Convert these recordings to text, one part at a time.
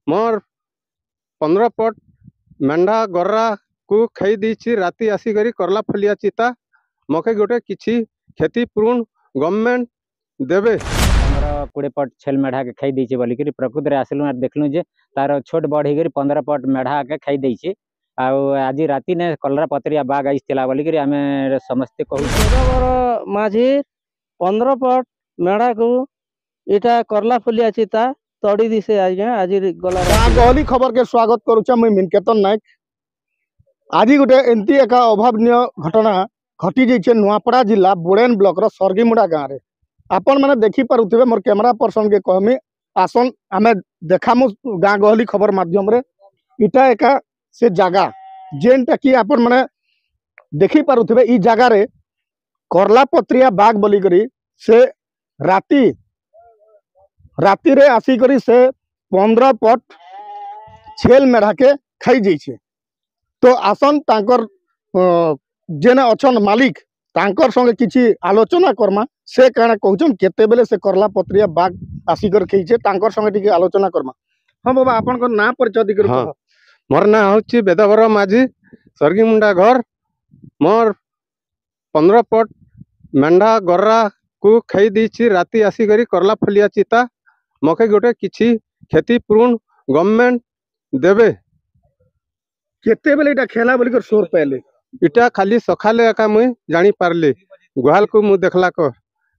मोर 15 पट मेंढा गर्रा को खाई देछि राति आसिक करला फलिया चिता मके गोटे किछि क्षतिपूर्ण गवर्नमेंट देवे। 15-20 पट छेल मेढ़ा के खाई देछि बोलिक प्रकृति रे आसलु देखलु जे तार छोट बड़ हो 15 पट मेढ़ा के खाई देछि। आज राति ने कलरा पतरिया बाघ आईला बोलिक आम समस्ते कहूँ माझी 15 पट मेढ़ा को इटा करला फुलिया चिता तड़ी दिसे आज्ञा आज गला गहली खबर के स्वागत करुचा मुई मिनकेतन नायक। आज गोटे एमती एक अभावनीय घटना घटी जाइए नुआपड़ा जिला बुड़ेन ब्लॉक रो सरगीमुड़ा गाँव में। आपण मैंने देखी पारुथिबे मोर कैमरा पर्सन के कहमी आसन आमे देखामु गाँ गहली खबर माध्यम रे इटा एक से जगह जेनटा कि आपण मैंने देखी पारुथिबे ई जगह रे करला पत्रिया बाघ बोली करी से राति राति रे आसी करी से 15 पट छेल मेढ़ा के खाई जाइए। तो आसन तांकर जेने अछन मालिक तांकर संगे किछि आलोचना करमा से काना कहउछन केते बेले से करला पत्रिया बाघ आसिकर खइछे तांकर संगे टिके आलोचना करमा। हां बाबा आपन को ना परिचय दिकर। हाँ मोर ना होछि बेदवर माझी सरगीमुंडा घर। मोर 15 पट मेंढा गर्रा को खाई देछि राति आसिक करला फलिया चिता मके गोटे किछि क्षतिपूर्ण गवर्नमेंट देवे। केते बेले इटा खेला बोली कर सोर पहले इटा खाली सखाले एका मुई जानी पारले गुहाल को मु देखला को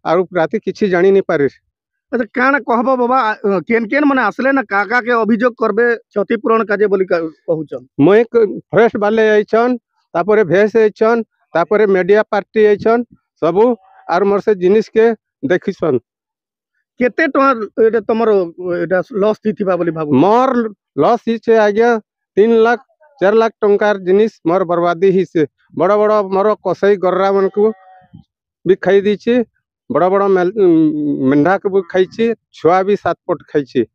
आरु राति किछि जानी नहीं पारे। अच्छा काना कहबो बाबा केन केन माने आसले ना काका के अभियोग करबे क्षतिपूर्ण काजे बोली कहउछन। मुई फॉरेस्ट वाले आइछन तापरे भेस आइछन तापरे मीडिया पार्टी आइछन सबु आर मोर से जिनिस के देखिछन। केते टका एटा तमरो एटा लॉस थिबा बोली भाबु। मोर लॉस हिचे आज्ञा 3 लाख 4 लाख टंकार जिनिस मोर बर्बादी ही से बड़ बड़ मोर कसई गर्रा मन को भी खाई दीची बड़ बड़ मेंढा को भी खाई छुआ भी 7 पट खाई।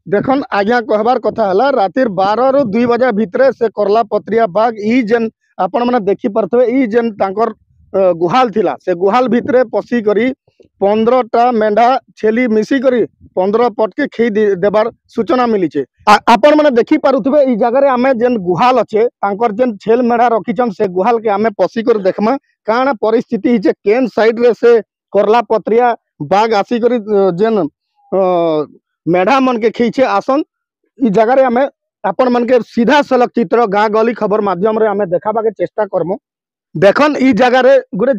देखन आज्ञा कहबार कथा हला रातिर 12 रु 2 बजे भितरे से करला पत्रिया बाघ ई जेन आपण माने देखि परथबे ई जेन तांकर गुहाल थिला से गुहाल भितरे पसी करी 15टा मेंढा छेली मिसी करी 15 पट के खई देबार सूचना मिली छे। आपण माने देखि पारुथबे ई जगह रे आमे जेन गुहाल अच्छे तांकर जेन छेल मेढ़ा रखिछन से गुहाल के आमे पसी कर देखमा काना परिस्थिति हिचे केन साइड रे से करला पत्रिया बाघ आसी करी जेन मेढ़ा मन के खींचे आसन ई जगह रे आमे आपण मन के सीधा सलग चित्र गाँ गली खबर माध्यम रे आमे देखाबा के चेष्टा करमु। देखन ई जगह रे गुरे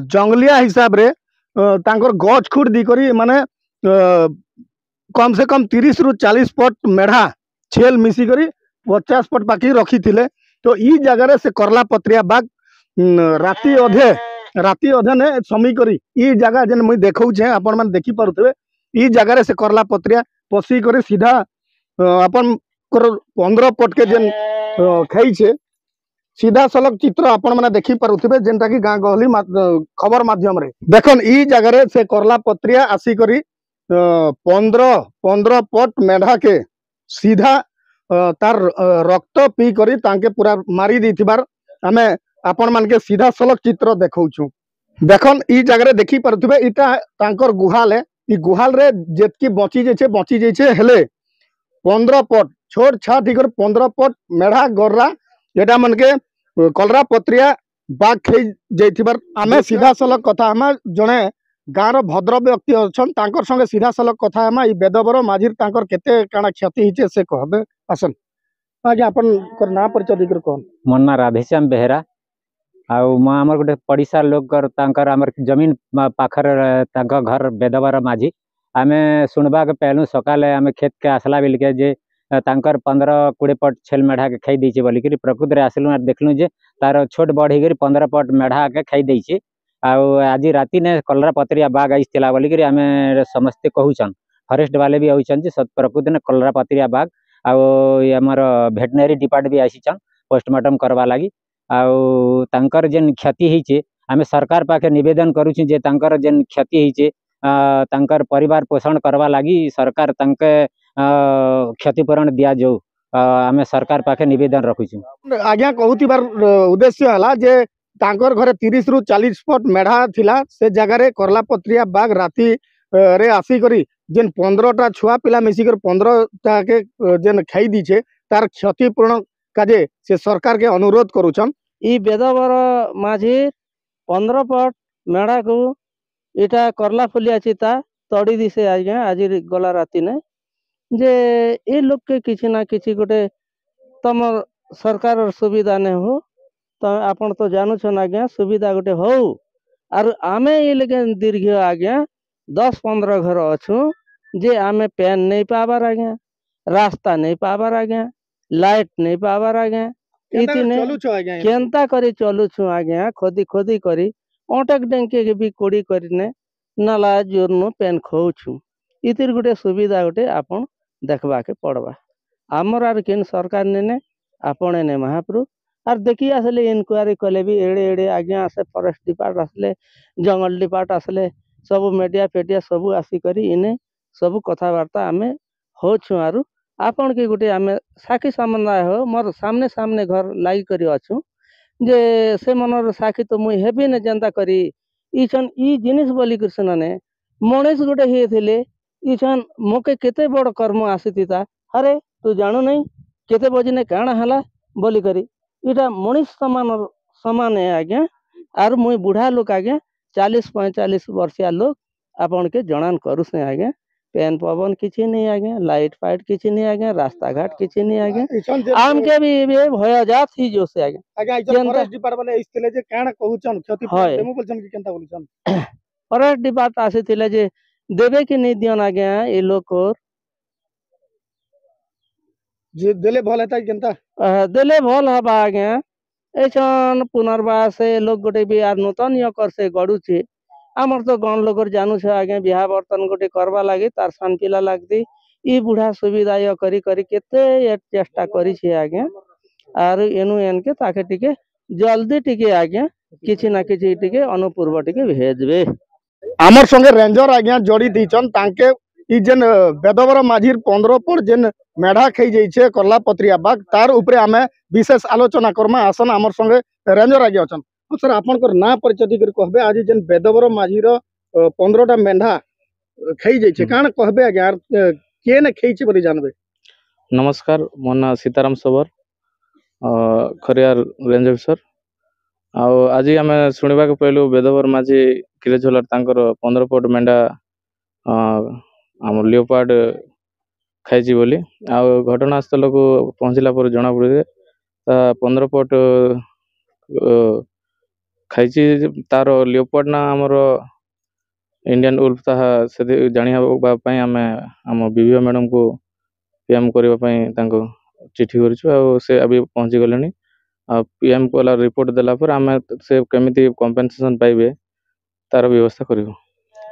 जंगलिया हिसाब रे तांकर गछ खुट दी करी माने कम से कम 30 रु 40 पट मेढ़ा छेल मिसी करी 50 पट बाकी रखी थिले। तो ई जगह रे से करला पत्रिया बाघ राति अधे ने समी करी ई जगह जेन मुई देखौ छे आपण मन देखि पारुथबे ई जगह रे से करला पत्रिया पसी करी सीधा अपन 15 पट के जेन खाई छे सीधा सलग चित्र आपण माने देखि पारुथिबे जेनटा कि गाँ गहली खबर माध्यम रे। देखन ई जगह रे से करला पत्रिया आसी करी 15 पट मेढ़ा के सीधा तार रक्त पी करी तांके पूरा मारी देथिबार हमें आपण मान के सीधा सलग चित्र देखौछु। देखन ई जगह रे देखि पारुथिबे इटा तांकर गुहाल है ई गुहाल रे जेतकी बची जेछे हेले 15 पट छोट छाट इकर 15 पट मेढ़ा गर्रा एटा मन के कलरा पत्रिया बाघ खाई जाइथिबार आमे सीधा सलग कथा हम जने गाँव भद्र व्यक्ति अछन तांकर संगे सीधा सलग कथा हम ई बेदबर माझीर तांकर केते काना क्षति हिचे से कहबे आसन। आज्ञा अपन कर ना परिचय दिकर कोन। मोर ना राधेश्याम बेहेरा आउ म हमर गोटे पड़िसा लोग कर तांकर हमर जमीन पाखर तांका घर बेदबर माझी आमे सुनबा के पहलू सकाले आमे खेत के आसला बेल के जे तांकर 15-20 पट छेल मेढ़ा के खाई देछि बोलिक प्रकृति रे आसलु देखलु जे तार छोट बड़ हो 15 पट मेढ़ा के खाई देछि। आज राति ने कलरा पत्रिया बाघ आईला बोलिक आमे समस्ते कहूछन फॉरेस्ट वाले भी आउछन जे प्रकृति ने कलरा पत्रिया बाघ आमर भेटनरी डिपार्ट भी आसीछन पोस्टमार्टम करवा लगी तांकर जेन क्षति हिचे आमे सरकार पाखे निवेदन करूछु जे तांकर जेन क्षति हिचे तांकर परिवार पोषण करवा लगी सरकार तांके क्षतिपूरण दिया जाऊ आमे सरकार पाखे निवेदन रखुछु। आज्ञा कहूतिबार उद्देश्य हला जे तांकर घरे 30 रु 40 फुट मेढ़ा थिला से जगह रे करला पत्रिया बाघ राति रे आसी करी जेन 15टा छुआ पिला मिसिकर 15टा के जेन खाई दीछे तार क्षतिपूर्ण काजे से सरकार के अनुरोध करूछन। इ बेदबर माझी 15 पट मेढ़ा को इटा करला फुलिया चिता तड़ी दिसे आज्ञा आज गला राति ने जे ए लोग के किछि ना किछि गोटे तम सरकार सुविधा ने हो तो आपण तो जानू छन आज्ञा सुविधा गोटे हो आर आमे ये लेके दीर्घ आज्ञा 10-15 घर अच्छू जे आमे पेन नहीं पाबार आज्ञा रास्ता नहीं पाबार आज्ञा लाइट नहीं पाबार आज्ञा इतने केंता करी चलू छु आज्ञा खोदी खोदी करी अटक डेंके के भी कोड़ी करने नाला जोरनु पेन खोछु इतिर गोटे सुविधा गोटे आपण देखबा के पड़बा आमर आर केन सरकार ने आपणे ने महाप्रभु आर देखी आसले इनक्वारी कले भी एड़े एड़े आज्ञा आसे फॉरेस्ट डिपार्ट आसले जंगल डिपार्ट आसले सब मीडिया फेडिया सब आसिकरी इने सब कथबार्ता आमे होछु आरु आपण के गोटे आमे साखी समुदाय हो मोर सामने सामने घर लाई करी अछु जे से मनर साखी तो मुई हेबी ने जनता करी इछन ई जिनिस बोली कृष्ण ने मनीष गोटे हे थिले इछन मोके केते बड़ कर्म आसीतिता अरे तू जानु नहीं केते बजिने काଣା हला बोली करी इटा मनीष समान है आज्ञा आर मुई बुढ़ा लोक आज्ञा 40-45 वर्षिया लोग आपन के जनान करू से आज्ञा पेन पवन किछि नहीं आज्ञा लाइट फाइट किछि नहीं आज्ञा रास्ता घाट किछि नहीं आज्ञा आम के भी भय जात ही जो से आज्ञा फॉरेस्ट डिपार्टमेंट इस्तले जे काना कहउछन क्षति देमु बोलछन कि केनता बोलछन फॉरेस्ट डिपार्ट आसीथिले जे देबे कि नहीं दियन आज्ञा ए लोक जे देले भल हेता केनता देले भल हबा आज्ञा एछन पुनर्वास लोग गोटे भी आर नूतन कर से गड़ुचे आमर तो गण लोगर जानू छ आज्ञा बिहा बर्तन गोटे करवा लागी तार सान पिला लागती ई बुढ़ा सुविधा य करी करी केते चेष्टा करी छे आज्ञा आर एनु एन के ताके टिके जल्दी टिके आज्ञा किछि ना किछि टिके अनुपूर्व टिके भेजबे आमर संगे रेंजर आज्ञा जोड़ी दीचन तांके ई जेन बेदबर माझीर 15 पर जेन मेढ़ा खाई जाइछे करला पत्रिया बाग तार ऊपर आमे विशेष आलोचना करमा आसन आमर संगे रेंजर आज्ञा अछन सर आपनकर ना परिचय कर कहबे आज जेन बेदबर माझीर 15टा मेंढा खाई जाइछे कान कहबे आज्ञा केने खाइछे बरि जानबे। नमस्कार मो ना सीताराम सबर खरियार रेंज अफिसर आज आम शुणा पहलू बेदबर माझी किलेझोलार तांकर 15 पट मेंढा आम लियोपार्ड खाई बोली घटनास्थल को पहुँचला पर जना पड़े 15 पट खाई तार लियोपार्ड ना आमर इंडियन उल्फ ताहा से जानापी आम आम बीबीओ मैडम को पीएम करने चिठी करूँ से अभी पहुँची गले पीएम वाला रिपोर्ट देला पर आम से केमिति कंपेनसेशन पाइबे तार व्यवस्था करूँ।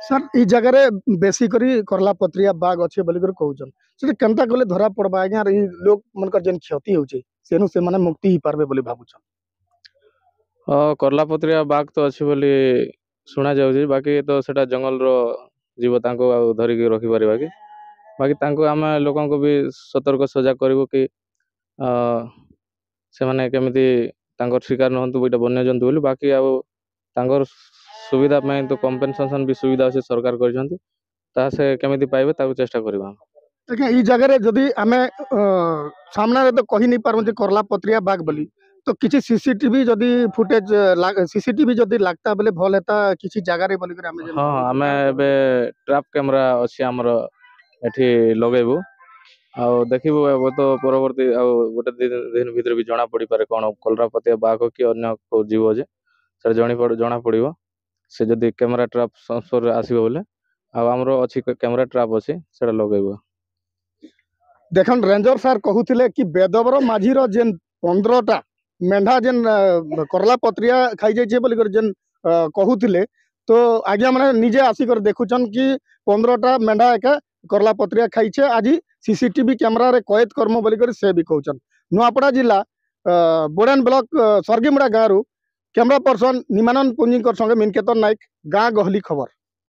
सर ई जगह रे बेसी करी करला पत्रिया बाग अच्छे बोली कर कहउछन से केनता गले धरा पड़बा आज्ञा ई लोग मनकर जेन क्षति होउछे सेनु से माने मुक्ति ही पारबे बोली भाबुछन। करला पत्रिया बाग तो अच्छे बोली सुना जाउछी बाकी तो सेटा जंगल रो जीव तांको धरिक रखि पारिबा कि बाकी तांको आम लोगों को भी सतर्क सजग करू कि से माने केमिति तांकर शिकार नहंतु इटा वन्य जंतु बोली बाकी तांकर सुविधा में तो कंपेनसेशन भी सुविधा अच्छे सरकार करछंती ता से केमिति पाइबे ताको चेष्टा करबा। देखिए ई जगह रे जदी आमे सामना रे तो कहि नहीं पारम जे करला पत्रिया बाग बोली तो किछि सीसीटीवी जदी फुटेज सीसीटीवी जदी लागता बेले भल हेता किछि जगह रे बोली कर आमे हां आमे बे ट्रैप कैमरा अछि हमर एठी लगेबो आ देखिबो वो तो परवर्ती गोटे दिन भीतर भी जना पड़ी पारे कोन करला पत्रिया बाग कि अन्य को जीव जे सर जना पड़िबो से जदि कैमरा ट्रैप संस्पर्श आसीबो बोले आमर अच्छी कैमरा ट्रैप अच्छी से लगेबो। देखन रेंजर सर कहूथिले कि बेदबर माझीर जेन 15टा मेंढा जेन करला पत्रिया खाई जाइछे बोली कर जेन कहूथिले तो आज्ञा माने निजे आसी कर देखुछन कि 15टा मेंढा एका करला पत्रिया खाइछे आज सीसीटीवी कैमरा रे कैद कर्म बोली कर से भी कहउछन। नुआपड़ा जिला बोड़ान ब्लॉक सरगीमुड़ा गाँव कैमरा पर्सन निमानंद पुंजी संगे मिनकेतन नायक गाँ गहली खबर।